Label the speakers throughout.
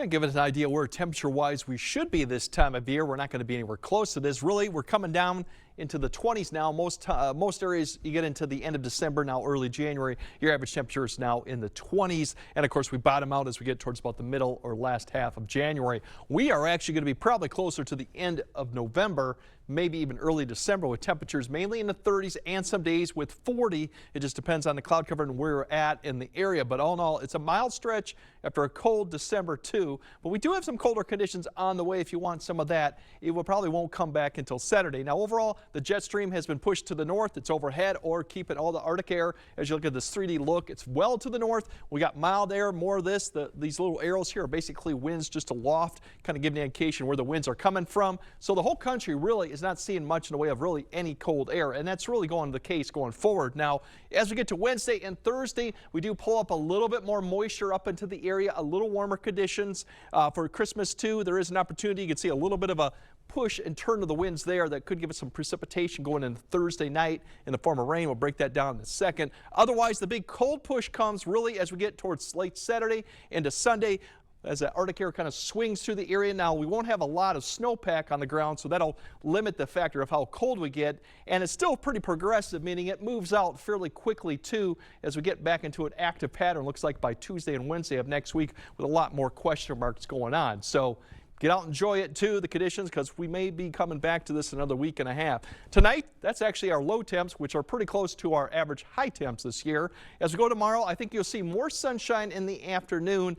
Speaker 1: Yeah, give it an idea where temperature-wise we should be this time of year. We're not going to be anywhere close to this. Really, we're coming down into the 20s now. Most areas you get into the end of December, now early January, your average temperature is now in the 20s. And of course, we bottom out as we get towards about the middle or last half of January. We are actually going to be probably closer to the end of November, maybe even early December, with temperatures mainly in the 30s and some days with 40. It just depends on the cloud cover and where we're at in the area. But all in all, it's a mild stretch after a cold December too. But we do have some colder conditions on the way. If you want some of that, it probably won't come back until Saturday. Now overall, the jet stream has been pushed to the north. It's overhead or keeping all the Arctic air. As you look at this 3D look, it's well to the north. We got mild air, more of this. These little arrows here are basically winds just aloft, kind of giving an indication where the winds are coming from. So the whole country really is not seeing much in the way of really any cold air, and that's really going to the case going forward. Now, as we get to Wednesday and Thursday, we do pull up a little bit more moisture up into the area, a little warmer conditions for Christmas too. There is an opportunity. You can see a little bit of a push and turn of the winds there that could give us some precipitation going into Thursday night in the form of rain. We'll break that down in a second. Otherwise, the big cold push comes really as we get towards late Saturday into Sunday, as that Arctic air kind of swings through the area. Now, we won't have a lot of snowpack on the ground, so that'll limit the factor of how cold we get. And it's still pretty progressive, meaning it moves out fairly quickly too as we get back into an active pattern. Looks like by Tuesday and Wednesday of next week with a lot more question marks going on. So get out and enjoy it too, the conditions, because we may be coming back to this another week and a half. Tonight, that's actually our low temps, which are pretty close to our average high temps this year. As we go tomorrow, I think you'll see more sunshine in the afternoon.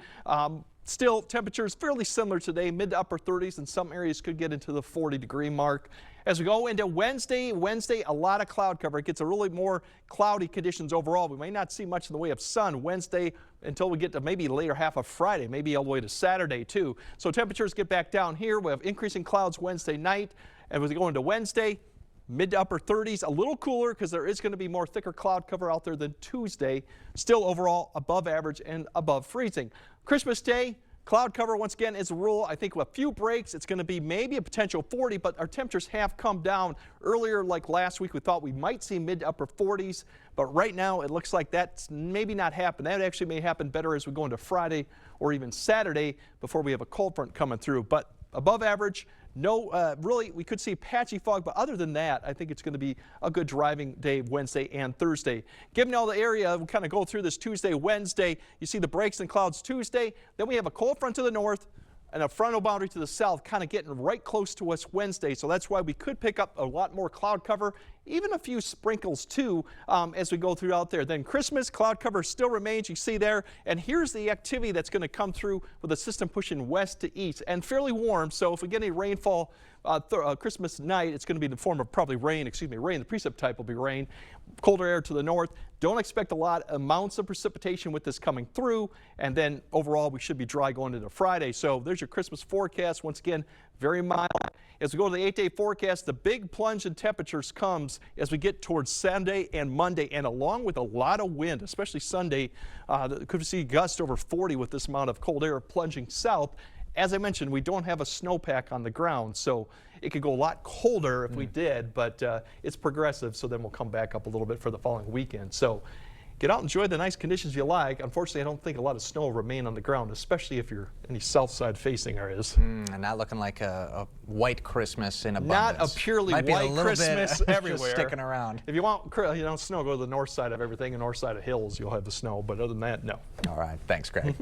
Speaker 1: Still, temperatures fairly similar today, mid to upper 30s, and some areas could get into the 40-degree mark. As we go into Wednesday, a lot of cloud cover. It gets a really more cloudy conditions overall. We may not see much in the way of sun Wednesday until we get to maybe later half of Friday, maybe all the way to Saturday too. So temperatures get back down here. We have increasing clouds Wednesday night, and as we go into Wednesday, mid to upper 30s, a little cooler because there is going to be more thicker cloud cover out there than Tuesday. Still overall above average and above freezing. Christmas Day, cloud cover once again is a rule. I think with a few breaks, it's going to be maybe a potential 40, but our temperatures have come down. Earlier, like last week, we thought we might see mid to upper 40s, but right now it looks like that's maybe not happen. That actually may happen better as we go into Friday or even Saturday before we have a cold front coming through. But above average. No, really, we could see patchy fog, but other than that, I think it's going to be a good driving day Wednesday and Thursday. Given all the area, we'll kind of go through this Tuesday, Wednesday. You see the breaks and clouds Tuesday. Then we have a cold front to the north and a frontal boundary to the south, kind of getting right close to us Wednesday. So that's why we could pick up a lot more cloud cover, even a few sprinkles too, as we go throughout there. Then Christmas, cloud cover still remains, you see there. And here's the activity that's going to come through with the system pushing west to east and fairly warm. So if we get any rainfall Christmas night, it's going to be in the form of probably rain. The precip type will be rain. Colder air to the north. Don't expect a lot amounts of precipitation with this coming through. And then overall, we should be dry going into Friday. So there's your Christmas forecast. Once again, very mild. As we go to the 8-day forecast, the big plunge in temperatures comes as we get towards Sunday and Monday, and along with a lot of wind, especially Sunday, could see gusts over 40 with this amount of cold air plunging south. As I mentioned, we don't have a snowpack on the ground, so it could go a lot colder if we did, but it's progressive, so then we'll come back up a little bit for the following weekend. So get out and enjoy the nice conditions you like. Unfortunately, I don't think a lot of snow will remain on the ground, especially if you're in the south side facing areas.
Speaker 2: And not looking like a white Christmas in abundance.
Speaker 1: Not a purely
Speaker 2: white
Speaker 1: Christmas everywhere.
Speaker 2: Just sticking around.
Speaker 1: If you want snow, go to the north side of everything, and north side of hills, you'll have the snow. But other than that, no.
Speaker 2: All right. Thanks, Greg.